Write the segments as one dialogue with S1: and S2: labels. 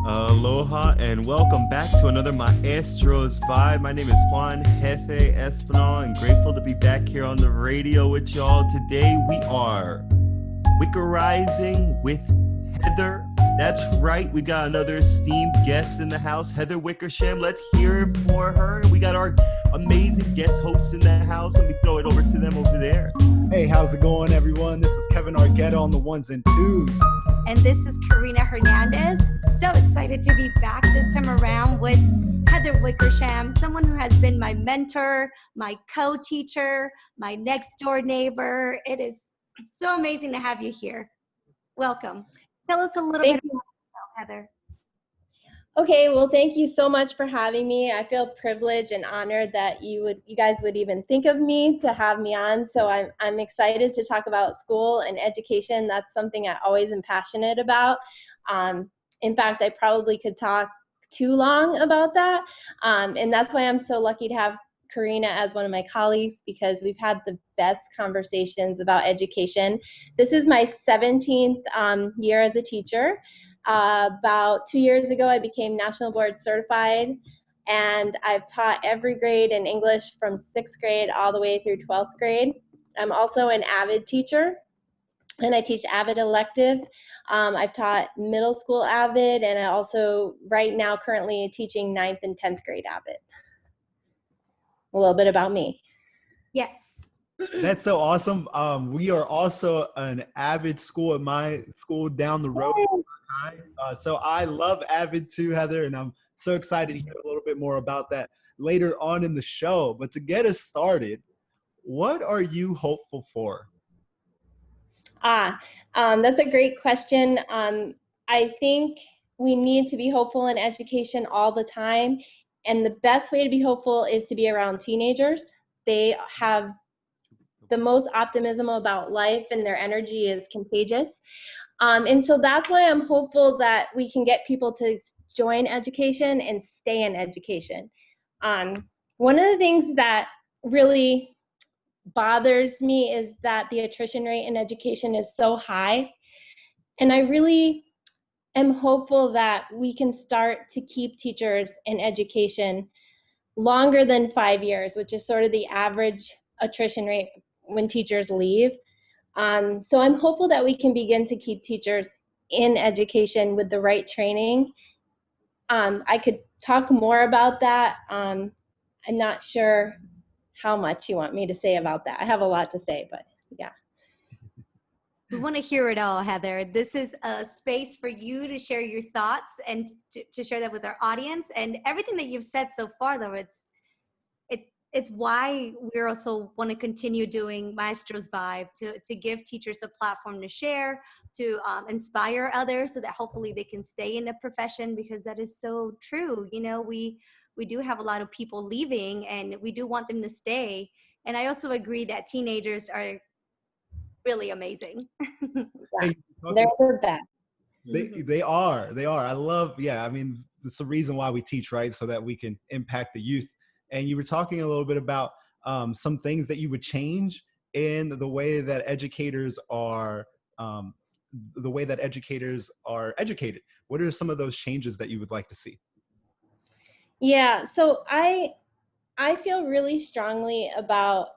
S1: Aloha and welcome back to another Maestro's Vibe. My name is Juan Jefe Espinal and grateful to be back here on the radio with y'all. Today we are WICORizing with Heather. That's right, we got another esteemed guest in the house, Heather Wickersham. Let's hear it for her. We got our amazing guest hosts in the house. Let me throw it over to them over there.
S2: Hey, how's it going, everyone? This is Kevin Argueta on the ones and twos.
S3: And this is Karina Hernandez. So excited to be back this time around with Heather Wickersham, someone who has been my mentor, my co-teacher, my next door neighbor. It is so amazing to have you here. Welcome. Tell us a little bit about yourself, Heather.
S4: Okay, well, thank you so much for having me. I feel privileged and honored that you guys would even think of me to have me on. So I'm excited to talk about school and education. That's something I always am passionate about. In fact, I probably could talk too long about that. And that's why I'm so lucky to have Karina as one of my colleagues, because we've had the best conversations about education. This is my 17th year as a teacher. About 2 years ago, I became National Board Certified, and I've taught every grade in English from 6th grade all the way through 12th grade. I'm also an AVID teacher, and I teach AVID elective. I've taught middle school AVID, and I also, right now, currently teaching 9th and 10th grade AVID. A little bit about me.
S3: Yes.
S2: That's so awesome. We are also an AVID school at my school down the road. So I love AVID too, Heather, and I'm so excited to hear a little bit more about that later on in the show. But to get us started, what are you hopeful for?
S4: That's a great question. I think we need to be hopeful in education all the time. And the best way to be hopeful is to be around teenagers. They have the most optimism about life, and their energy is contagious. And so that's why I'm hopeful that we can get people to join education and stay in education. One of the things that really bothers me is that the attrition rate in education is so high. And I really am hopeful that we can start to keep teachers in education longer than 5 years, which is sort of the average attrition rate when teachers leave. So I'm hopeful that we can begin to keep teachers in education with the right training. I could talk more about that. I'm not sure how much you want me to say about that. I have a lot to say, but yeah.
S3: We want to hear it all, Heather. This is a space for you to share your thoughts and to share that with our audience. And everything that you've said so far, though, it's why we also want to continue doing Maestro's Vibe, to give teachers a platform to share, to inspire others so that hopefully they can stay in the profession, because that is so true. You know, we do have a lot of people leaving, and we do want them to stay. And I also agree that teenagers are really amazing.
S4: Yeah, they're the best.
S2: They are. I love, I mean, it's the reason why we teach, right? So that we can impact the youth. And you were talking a little bit about some things that you would change in the way that educators are, educated. What are some of those changes that you would like to see?
S4: Yeah, so I feel really strongly about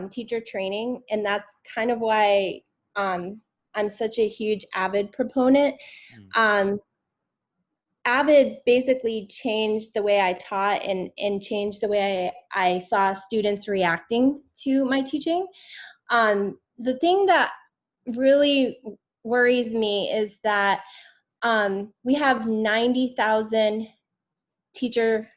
S4: teacher training, and that's kind of why I'm such a huge AVID proponent. AVID basically changed the way I taught and changed the way I saw students reacting to my teaching. The thing that really worries me is that we have 90,000 teacher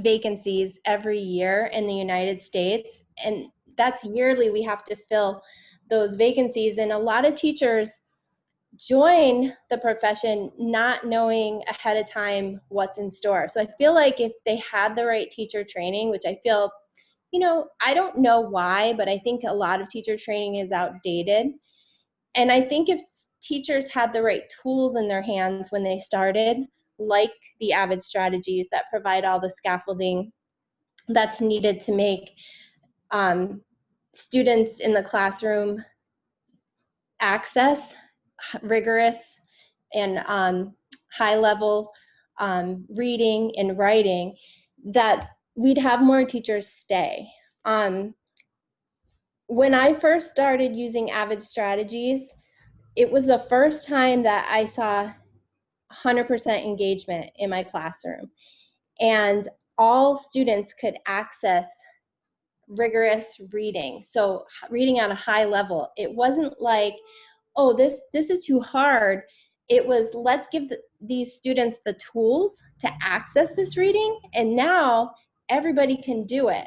S4: vacancies every year in the United States, and that's yearly. We have to fill those vacancies, and a lot of teachers join the profession not knowing ahead of time what's in store. So I feel like if they had the right teacher training, which I feel, I don't know why, but I think a lot of teacher training is outdated. And I think if teachers had the right tools in their hands when they started, like the AVID strategies that provide all the scaffolding that's needed to make students in the classroom access rigorous and high-level reading and writing, that we'd have more teachers stay. When I first started using Avid strategies, it was the first time that I saw 100% engagement in my classroom. And all students could access rigorous reading. So reading at a high level. It wasn't like, oh, this is too hard. It was, let's give these students the tools to access this reading, and now everybody can do it.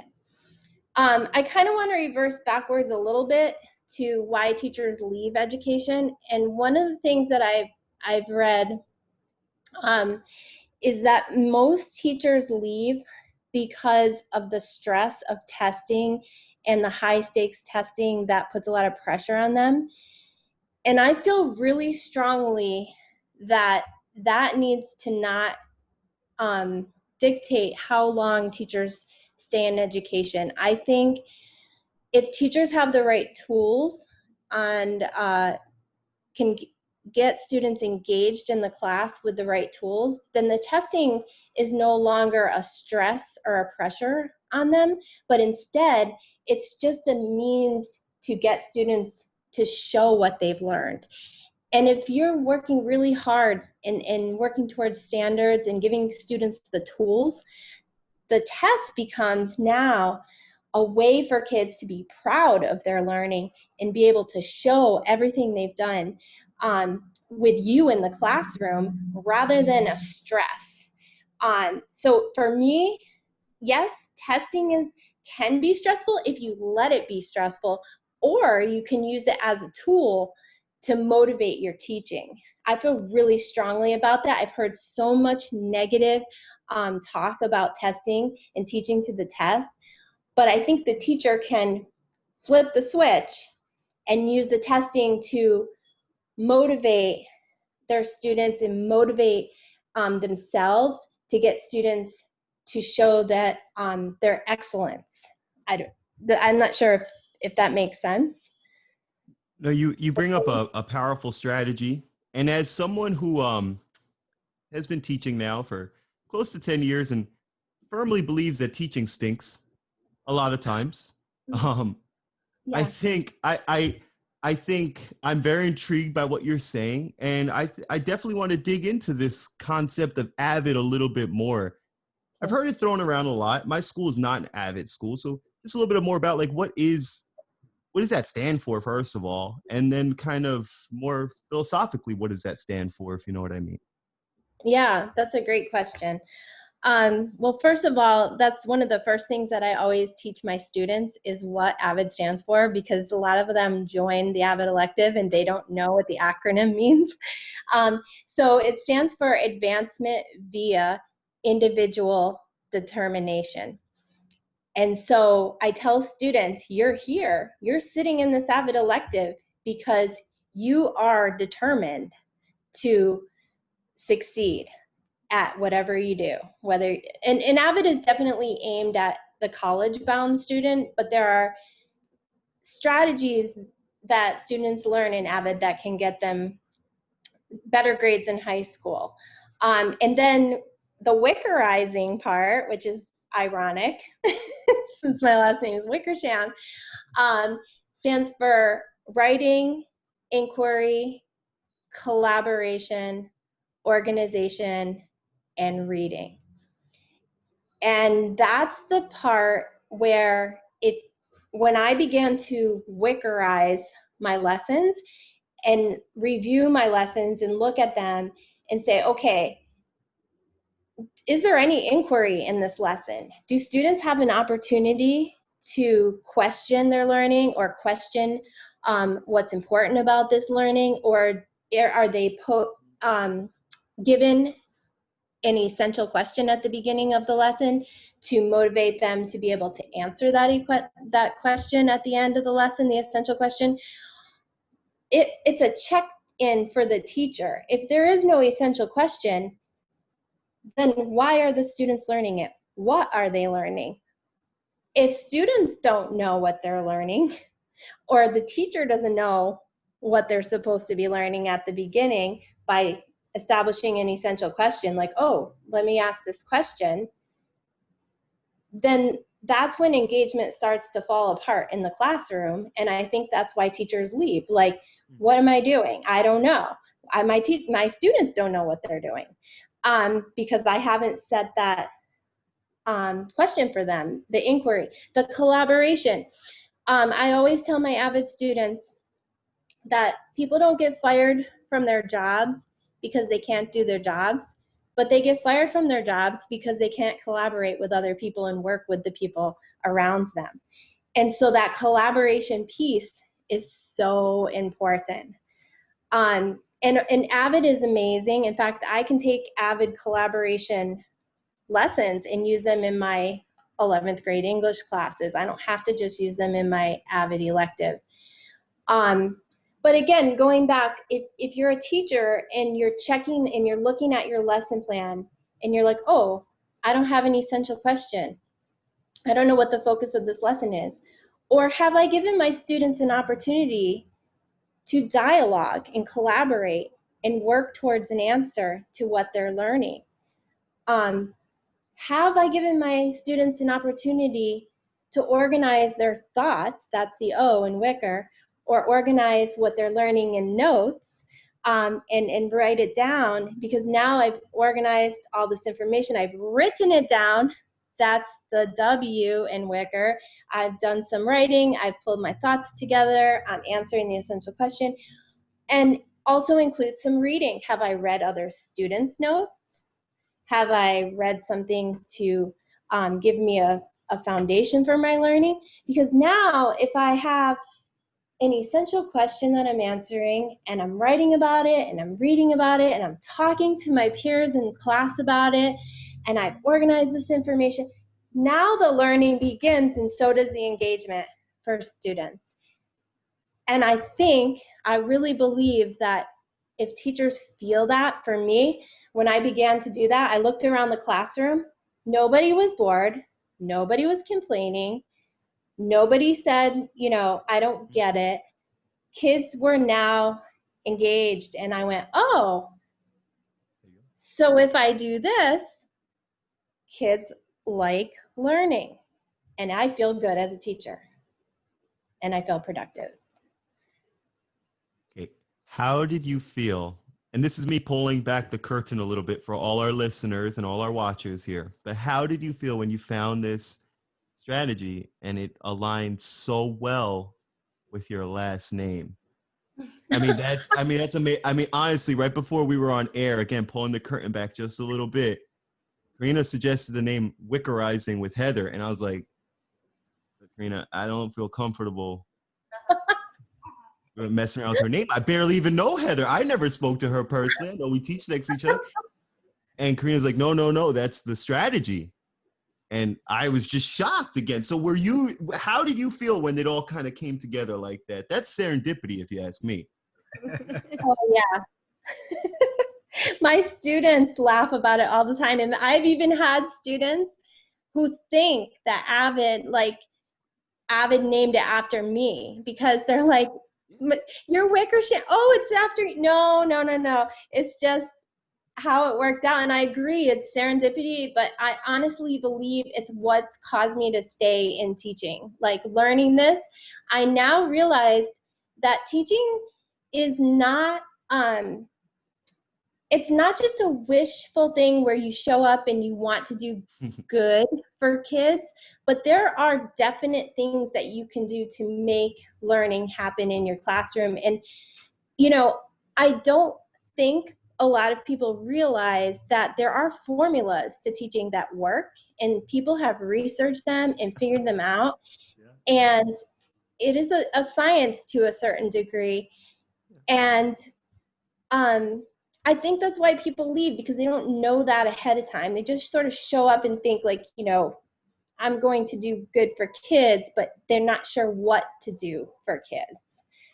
S4: I kind of want to reverse backwards a little bit to why teachers leave education. And one of the things that I've read is that most teachers leave because of the stress of testing and the high stakes testing that puts a lot of pressure on them. And I feel really strongly that that needs to not dictate how long teachers stay in education. I think if teachers have the right tools and can get students engaged in the class with the right tools, then the testing is no longer a stress or a pressure on them, but instead it's just a means to get students to show what they've learned. And if you're working really hard and working towards standards and giving students the tools, the test becomes now a way for kids to be proud of their learning and be able to show everything they've done with you in the classroom rather than a stress. So for me, yes, testing can be stressful if you let it be stressful, or you can use it as a tool to motivate your teaching. I feel really strongly about that. I've heard so much negative talk about testing and teaching to the test, but I think the teacher can flip the switch and use the testing to motivate their students and motivate themselves to get students to show that their excellence. I'm not sure if that makes sense.
S1: No, you bring up a powerful strategy. And as someone who has been teaching now for close to 10 years and firmly believes that teaching stinks a lot of times,
S4: Yeah.
S1: I think I'm very intrigued by what you're saying, and I definitely want to dig into this concept of Avid a little bit more. I've heard it thrown around a lot. My school is not an Avid school, so just a little bit more about like what does that stand for, first of all, and then kind of more philosophically, what does that stand for, if you know what I mean?
S4: Yeah, that's a great question. Well, first of all, that's one of the first things that I always teach my students is what AVID stands for, because a lot of them join the AVID elective and they don't know what the acronym means. So it stands for Advancement via Individual Determination. And so I tell students, you're here, you're sitting in this AVID elective because you are determined to succeed at whatever you do. And AVID is definitely aimed at the college-bound student, but there are strategies that students learn in AVID that can get them better grades in high school. And then the WICORizing part, which is ironic, since my last name is Wickersham, stands for writing, inquiry, collaboration, organization, and reading. And that's the part where when I began to WICORize my lessons and review my lessons and look at them and say, okay, is there any inquiry in this lesson? Do students have an opportunity to question their learning or question what's important about this learning, or are they given an essential question at the beginning of the lesson to motivate them to be able to answer that question at the end of the lesson, the essential question? It's a check-in for the teacher. If there is no essential question, then why are the students learning it? What are they learning? If students don't know what they're learning, or the teacher doesn't know what they're supposed to be learning at the beginning by establishing an essential question, like, oh, let me ask this question, then that's when engagement starts to fall apart in the classroom. And I think that's why teachers leave. Like, what am I doing? I don't know. My students don't know what they're doing, because I haven't set that question for them, the inquiry, the collaboration. I always tell my AVID students that people don't get fired from their jobs because they can't do their jobs, but they get fired from their jobs because they can't collaborate with other people and work with the people around them. And so that collaboration piece is so important. And AVID is amazing. In fact, I can take AVID collaboration lessons and use them in my 11th grade English classes. I don't have to just use them in my AVID elective. But again, going back, if you're a teacher and you're checking and you're looking at your lesson plan and you're like, oh, I don't have an essential question. I don't know what the focus of this lesson is. Or have I given my students an opportunity to dialogue and collaborate and work towards an answer to what they're learning? Have I given my students an opportunity to organize their thoughts, that's the O in Wicker, or organize what they're learning in notes, and write it down, because now I've organized all this information, I've written it down, that's the W in Wicker. I've done some writing, I've pulled my thoughts together, I'm answering the essential question, and also include some reading. Have I read other students' notes? Have I read something to give me a foundation for my learning? Because now if I have an essential question that I'm answering and I'm writing about it and I'm reading about it and I'm talking to my peers in class about it and I've organized this information, now the learning begins, and so does the engagement for students. And I really believe that if teachers feel that, for me, when I began to do that, I looked around the classroom, nobody was bored, nobody was complaining, nobody said, you know, I don't get it. Kids were now engaged, and I went, oh, so if I do this, kids like learning, and I feel good as a teacher, and I feel productive.
S1: Okay. How did you feel? And this is me pulling back the curtain a little bit for all our listeners and all our watchers here. But how did you feel when you found this strategy and it aligned so well with your last name? That's amazing. Honestly, right before we were on air, again, pulling the curtain back just a little bit, Karina suggested the name WICORizing with Heather. And I was like, Karina, I don't feel comfortable messing around with her name. I barely even know Heather. I never spoke to her personally. I know we teach next to each other. And Karina's like, no, that's the strategy. And I was just shocked again. So how did you feel when it all kind of came together like that? That's serendipity, if you ask me.
S4: Oh, yeah. My students laugh about it all the time. And I've even had students who think that Avid named it after me, because they're like, you're Wickersham. Oh, it's after. No. It's just how it worked out. And I agree, it's serendipity, but I honestly believe it's what's caused me to stay in teaching. Like, learning this, I now realize that teaching is not, it's not just a wishful thing where you show up and you want to do good for kids, but there are definite things that you can do to make learning happen in your classroom. And, you know, I don't think a lot of people realize that there are formulas to teaching that work, and people have researched them and figured them out. Yeah. And it is a science to a certain degree. And I think that's why people leave, because they don't know that ahead of time. They just sort of show up and think, like, you know, I'm going to do good for kids, but they're not sure what to do for kids.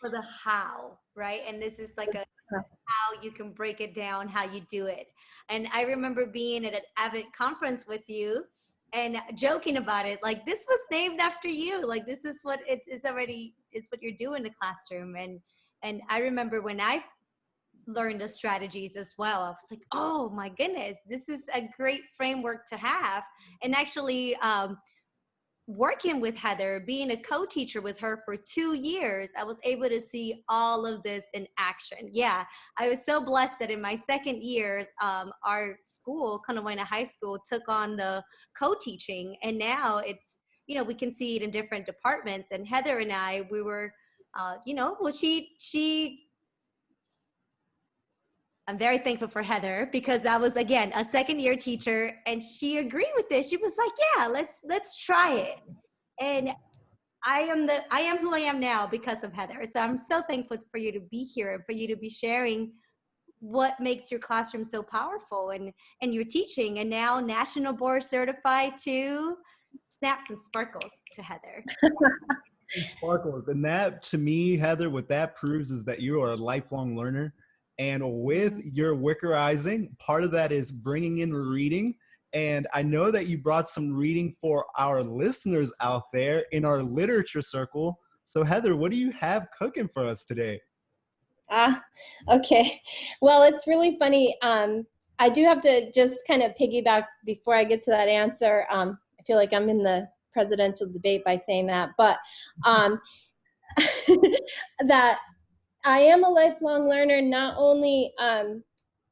S3: For the how, right? And this is like how you can break it down, how you do it. And I remember being at an AVID conference with you and joking about it, like, this was named after you. Like, this is what it's what you're doing in the classroom. And I remember when I learned the strategies as well. I was like, oh my goodness, this is a great framework to have. And actually, working with Heather, being a co-teacher with her for 2 years, I was able to see all of this in action. Yeah, I was so blessed that in my second year, our school, Conewaina High School, took on the co-teaching, and now it's, you know, we can see it in different departments. And Heather and I, we were, well, I'm very thankful for Heather, because I was, again, a second year teacher, and she agreed with this. She was like, yeah, let's try it. And I am who I am now because of Heather. So I'm so thankful for you to be here and for you to be sharing what makes your classroom so powerful, and your teaching, and now national board certified too. Snaps and sparkles to Heather.
S2: Sparkles. And that, to me, Heather, what that proves is that you are a lifelong learner. And with your WICORizing, part of that is bringing in reading. And I know that you brought some reading for our listeners out there in our literature circle. So Heather, what do you have cooking for us today?
S4: Okay. Well, it's really funny. I do have to just kind of piggyback before I get to that answer. I feel like I'm in the presidential debate by saying that, but that I am a lifelong learner, not only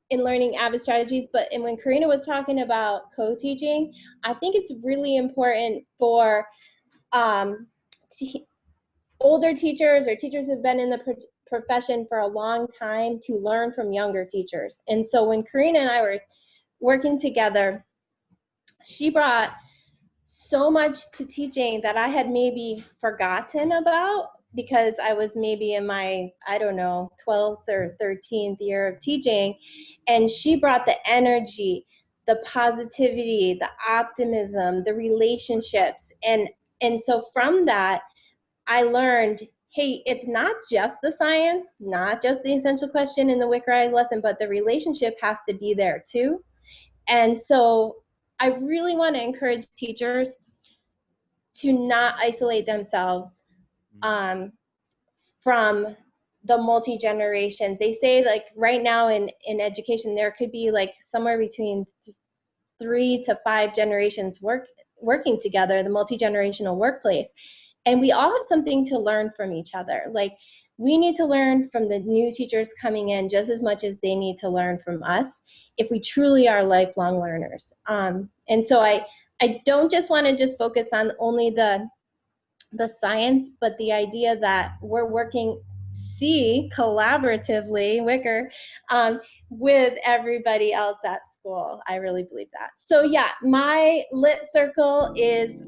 S4: in learning AVID strategies, but when Karina was talking about co-teaching, I think it's really important for older teachers or teachers who've been in the profession for a long time to learn from younger teachers. And so when Karina and I were working together, she brought so much to teaching that I had maybe forgotten about, because I was maybe in my, 12th or 13th year of teaching. And she brought the energy, the positivity, the optimism, the relationships. And so from that, I learned, hey, it's not just the science, not just the essential question in the WICORize lesson, but the relationship has to be there too. And so I really want to encourage teachers to not isolate themselves from the multi-generations. They say, like, right now in education, there could be like somewhere between 3 to 5 generations working together, the multi-generational workplace. And we all have something to learn from each other. Like, we need to learn from the new teachers coming in just as much as they need to learn from us if we truly are lifelong learners. And so I don't just want to just focus on only the science, but the idea that we're working collaboratively, Wicker, with everybody else at school. I really believe that. So yeah, my lit circle is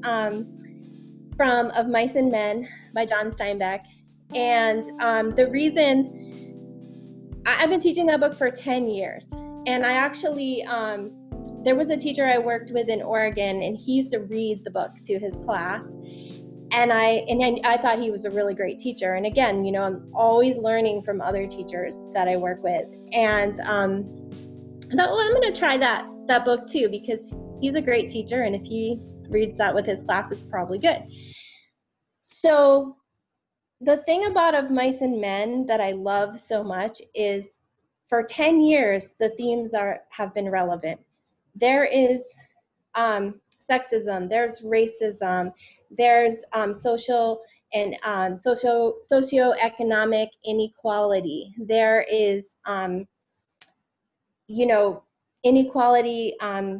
S4: from Of Mice and Men by John Steinbeck. And the reason, I've been teaching that book for 10 years. And I actually, there was a teacher I worked with in Oregon, and he used to read the book to his class. And I thought he was a really great teacher. And again, I'm always learning from other teachers that I work with. And I thought, well, I'm going to try that book too, because he's a great teacher. And if he reads that with his class, it's probably good. So the thing about Of Mice and Men that I love so much is, for 10 years, the themes have been relevant. There is sexism, there's racism, there's social and socioeconomic inequality. There is, inequality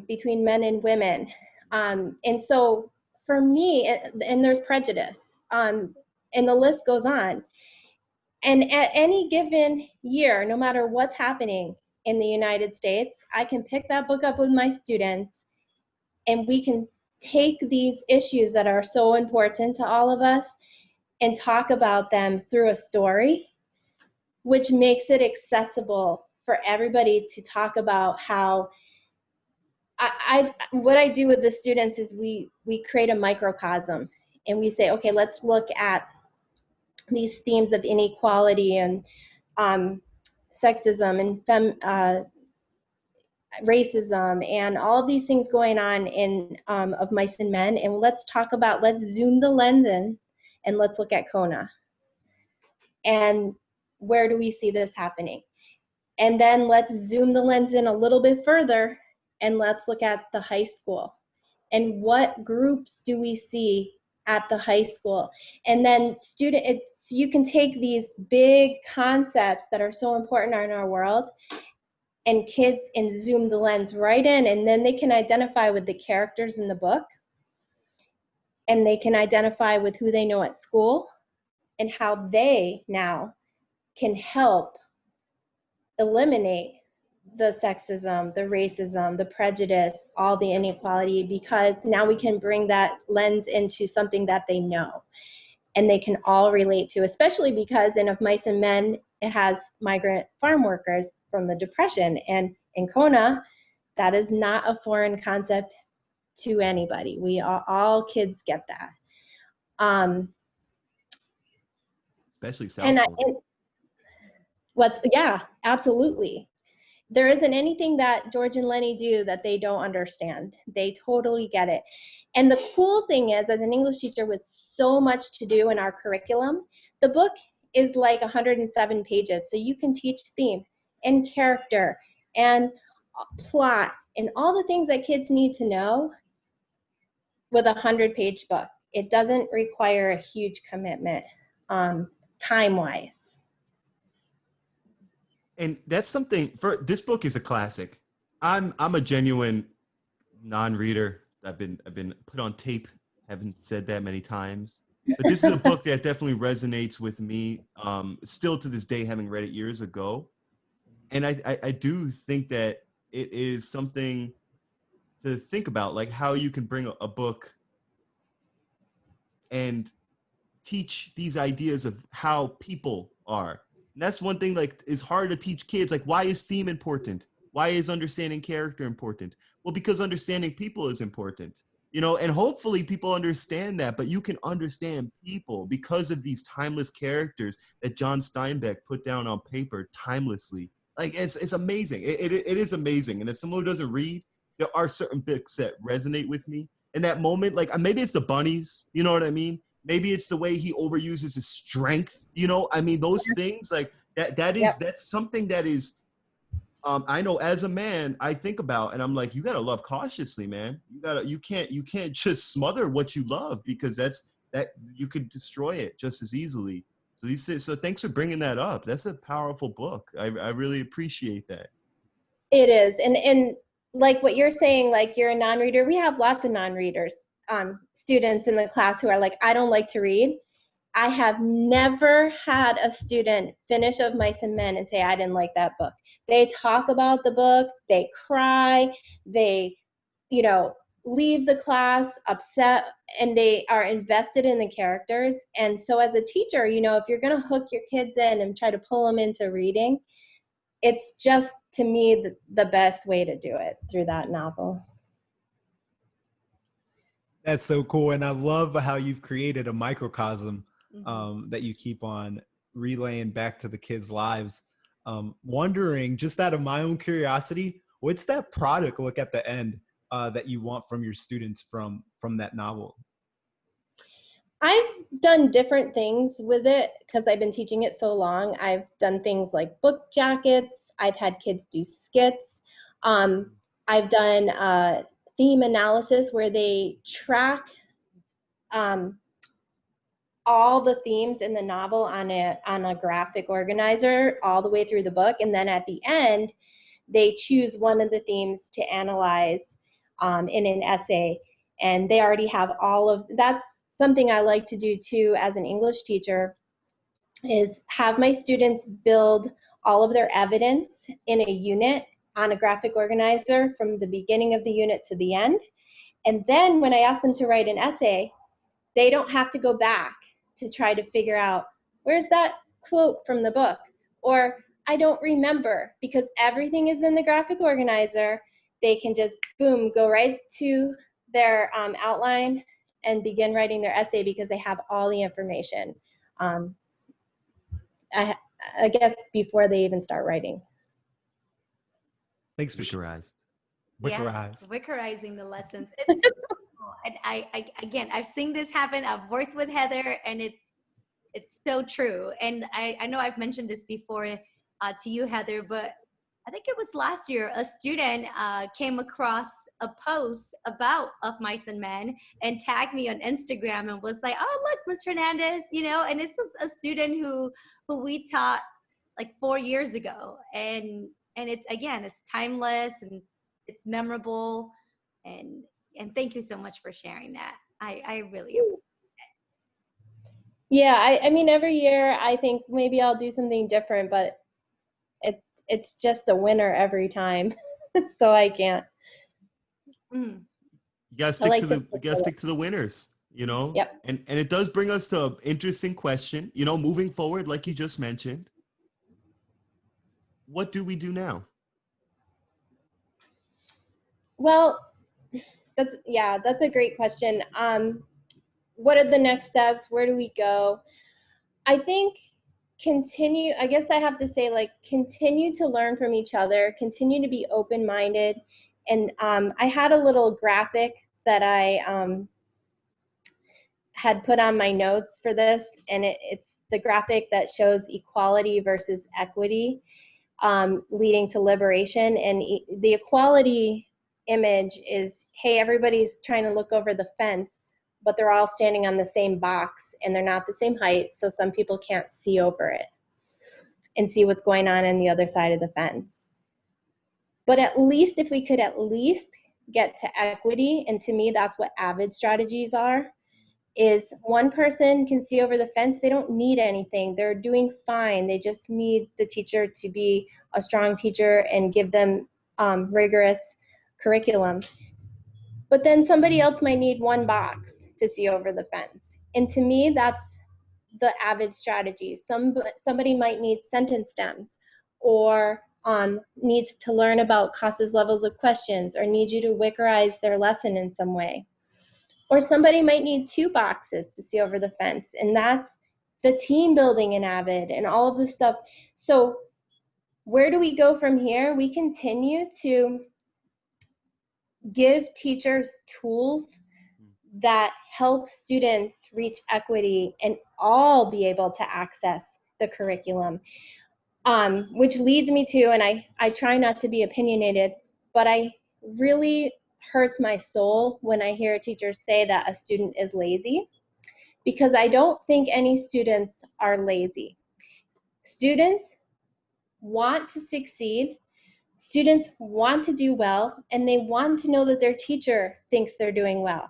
S4: between men and women. And so for me, and there's prejudice, and the list goes on. And at any given year, no matter what's happening in the United States, I can pick that book up with my students, and we can take these issues that are so important to all of us and talk about them through a story, which makes it accessible for everybody to talk about how what I do with the students is we create a microcosm, and we say, okay, let's look at these themes of inequality and sexism and racism and all of these things going on in Of Mice and Men, and let's zoom the lens in, and let's look at Kona. And where do we see this happening? And then let's zoom the lens in a little bit further and let's look at the high school. And what groups do we see at the high school? And then you can take these big concepts that are so important in our world and kids and zoom the lens right in, and then they can identify with the characters in the book, and they can identify with who they know at school and how they now can help eliminate the sexism, the racism, the prejudice, all the inequality, because now we can bring that lens into something that they know and they can all relate to, especially because in Of Mice and Men, it has migrant farm workers from the Depression. And in Kona, that is not a foreign concept to anybody. All kids get that.
S1: Especially South Kona.
S4: Yeah, absolutely. There isn't anything that George and Lenny do that they don't understand. They totally get it. And the cool thing is, as an English teacher with so much to do in our curriculum, the book is like 107 pages. So you can teach theme and character and plot and all the things that kids need to know with a 100-page book. It doesn't require a huge commitment time-wise.
S1: And that's something for this book is a classic. I'm a genuine non-reader. I've been put on tape. Haven't said that many times, but this is a book that definitely resonates with me. Still to this day, having read it years ago, and I do think that it is something to think about, like how you can bring a book and teach these ideas of how people are. And that's one thing, like, is hard to teach kids. Like, why is theme important? Why is understanding character important? Well, because understanding people is important, you know, and hopefully people understand that, but you can understand people because of these timeless characters that John Steinbeck put down on paper timelessly. Like, it's amazing. It is amazing. And as someone who doesn't read, there are certain books that resonate with me. In that moment, like maybe it's the bunnies, you know what I mean? Maybe it's the way he overuses his strength. You know, I mean, those things like that's something that is, I know as a man, I think about, and I'm like, you got to love cautiously, man. You can't just smother what you love, because that you could destroy it just as easily. So thanks for bringing that up. That's a powerful book. I really appreciate that.
S4: It is. And like what you're saying, like you're a non-reader, we have lots of non-readers, students in the class who are like, I don't like to read. I have never had a student finish Of Mice and Men and say, I didn't like that book. They talk about the book, they cry, they, leave the class upset, and they are invested in the characters. And so as a teacher, if you're going to hook your kids in and try to pull them into reading, it's just, to me, the best way to do it through that novel.
S2: That's so cool. And I love how you've created a microcosm that you keep on relaying back to the kids' lives. Wondering, just out of my own curiosity, what's that product look at the end that you want from your students from that novel?
S4: I've done different things with it because I've been teaching it so long. I've done things like book jackets. I've had kids do skits. I've done theme analysis where they track all the themes in the novel on a graphic organizer all the way through the book, and then at the end they choose one of the themes to analyze in an essay, and they already have all of that's something I like to do too as an English teacher, is have my students build all of their evidence in a unit on a graphic organizer from the beginning of the unit to the end. And then when I ask them to write an essay, they don't have to go back to try to figure out, where's that quote from the book? Or I don't remember, because everything is in the graphic organizer. They can just, boom, go right to their outline and begin writing their essay because they have all the information, I guess, before they even start writing.
S2: Thanks for
S1: WICORize.
S2: WICORize.
S3: Yeah, WICORizing the lessons. It's so cool. And again, I've seen this happen. I've worked with Heather, and it's so true. And I know I've mentioned this before to you, Heather, but I think it was last year, a student came across a post about Of Mice and Men and tagged me on Instagram and was like, "Oh, look, Ms. Hernandez," and this was a student who we taught like 4 years ago, and it's, again, it's timeless and it's memorable, and thank you so much for sharing that. I really appreciate
S4: Yeah, I mean, every year I think maybe I'll do something different, but it's just a winner every time. So I can't.
S3: it. Mm.
S1: You gotta
S4: I
S1: stick
S4: like
S1: to
S4: to
S1: the you gotta stick to the winners,
S4: Yep.
S1: And it does bring us to an interesting question, moving forward, like you just mentioned. What do we do now?
S4: Well, that's a great question. What are the next steps? Where do we go? I think I guess I have to say, like, continue to learn from each other, continue to be open-minded. And I had a little graphic that I had put on my notes for this, and it's the graphic that shows equality versus equity, leading to liberation. And the equality image is, hey, everybody's trying to look over the fence, but they're all standing on the same box and they're not the same height, so some people can't see over it and see what's going on the other side of the fence. But at least if we could at least get to equity, and to me that's what AVID strategies are, is one person can see over the fence. They don't need anything. They're doing fine. They just need the teacher to be a strong teacher and give them rigorous curriculum. But then somebody else might need one box to see over the fence. And to me, that's the AVID strategy. Somebody might need sentence stems, or needs to learn about CASA's levels of questions, or need you to WICORize their lesson in some way. Or somebody might need 2 boxes to see over the fence, and that's the team building in AVID and all of this stuff. So where do we go from here? We continue to give teachers tools that help students reach equity and all be able to access the curriculum, which leads me to, and I try not to be opinionated, but I really hurts my soul when I hear teachers say that a student is lazy, because I don't think any students are lazy. Students want to succeed. Students want to do well, and they want to know that their teacher thinks they're doing well.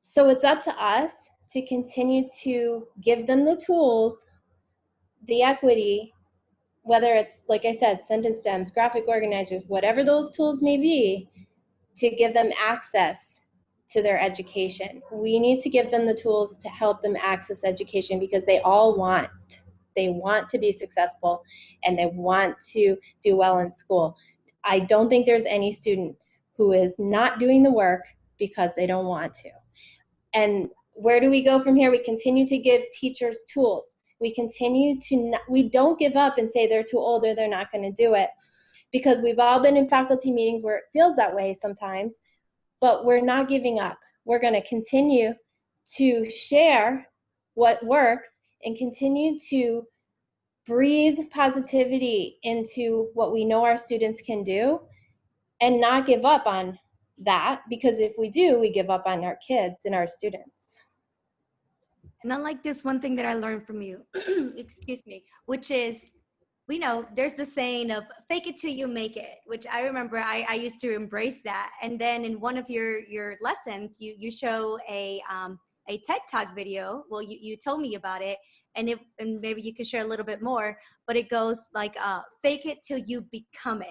S4: So it's up to us to continue to give them the tools, the equity, whether it's, like I said, sentence stems, graphic organizers, whatever those tools may be, to give them access to their education. We need to give them the tools to help them access education, because they want to be successful and they want to do well in school. I don't think there's any student who is not doing the work because they don't want to. And where do we go from here? We continue to give teachers tools. We continue to we don't give up and say they're too old or they're not going to do it, because we've all been in faculty meetings where it feels that way sometimes, but we're not giving up. We're going to continue to share what works and continue to breathe positivity into what we know our students can do, and not give up on that, because if we do, we give up on our kids and our students.
S3: And I like this one thing that I learned from you, excuse me, which is, we know there's the saying of fake it till you make it, which I remember I used to embrace that. And then in one of your lessons, you show a TED Talk video. Well, you told me about it, and maybe you could share a little bit more, but it goes like, fake it till you become it.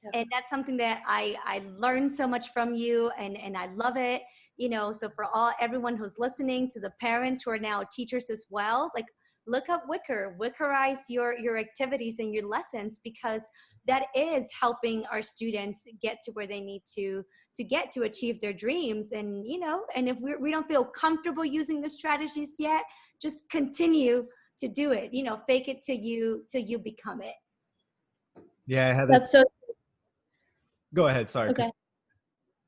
S4: Yep.
S3: And that's something that I learned so much from you, and I love it. So for everyone who's listening, to the parents who are now teachers as well, like, look up WICORize your activities and your lessons, because that is helping our students get to where they need to get to achieve their dreams. And and if we don't feel comfortable using the strategies yet, just continue to do it. Fake it till you become it.
S2: Yeah, Heather.
S4: That's so.
S2: Go ahead. Sorry.
S4: Okay.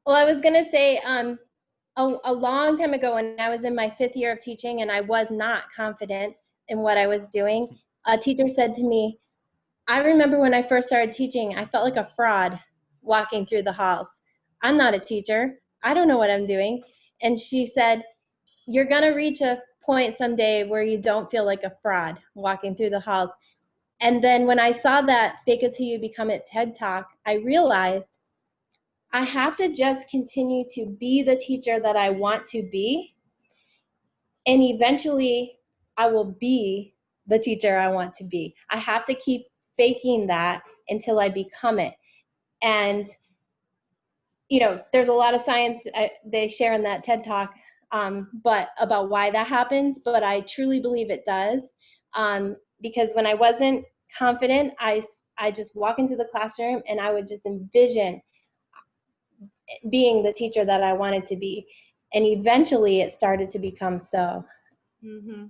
S4: Well, I was gonna say, a long time ago, when I was in my 5th year of teaching and I was not confident in what I was doing, a teacher said to me, I remember when I first started teaching, I felt like a fraud walking through the halls. I'm not a teacher. I don't know what I'm doing. And she said, you're going to reach a point someday where you don't feel like a fraud walking through the halls. And then when I saw that Fake It Till You Become It TED Talk, I realized I have to just continue to be the teacher that I want to be. And eventually I will be the teacher I want to be. I have to keep faking that until I become it. And, you know, there's a lot of science they share in that TED Talk, but about why that happens. But I truly believe it does. Because when I wasn't confident, I just walk into the classroom and I would just envision being the teacher that I wanted to be. And eventually it started to become so.
S3: Mm-hmm.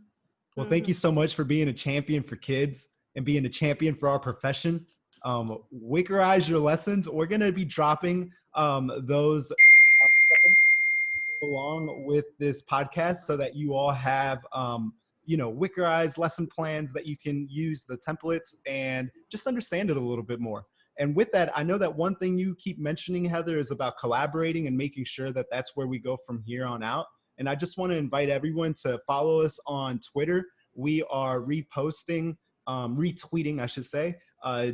S2: Well, thank you so much for being a champion for kids and being a champion for our profession. WICORize your lessons. We're going to be dropping those along with this podcast so that you all have, WICORize lesson plans that you can use, the templates, and just understand it a little bit more. And with that, I know that one thing you keep mentioning, Heather, is about collaborating and making sure that that's where we go from here on out. And I just want to invite everyone to follow us on Twitter. We are retweeting,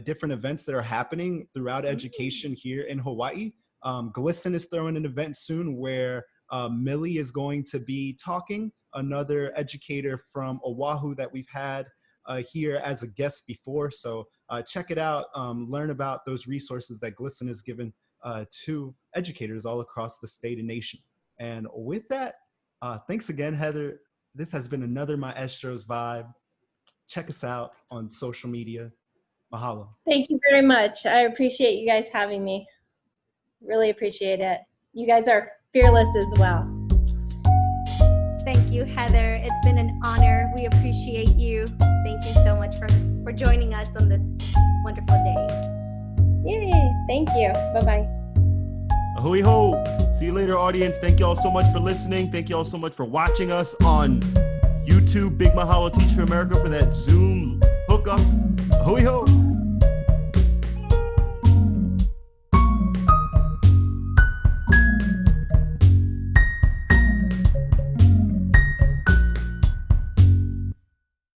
S2: different events that are happening throughout education here in Hawaii. GLSEN is throwing an event soon where Millie is going to be talking, another educator from Oahu that we've had here as a guest before. So check it out, learn about those resources that GLSEN has given to educators all across the state and nation. And with that, thanks again, Heather. This has been another Maestro's Vibe. Check us out on social media. Mahalo.
S4: Thank you very much. I appreciate you guys having me. Really appreciate it. You guys are fearless as well.
S3: Thank you, Heather. It's been an honor. We appreciate you. Thank you so much for joining us on this wonderful day.
S4: Yay. Thank you. Bye-bye.
S1: Ahui ho. See you later, audience. Thank you all so much for listening. Thank you all so much for watching us on YouTube. Big mahalo, Teach for America, for that Zoom hookup. Ahui ho.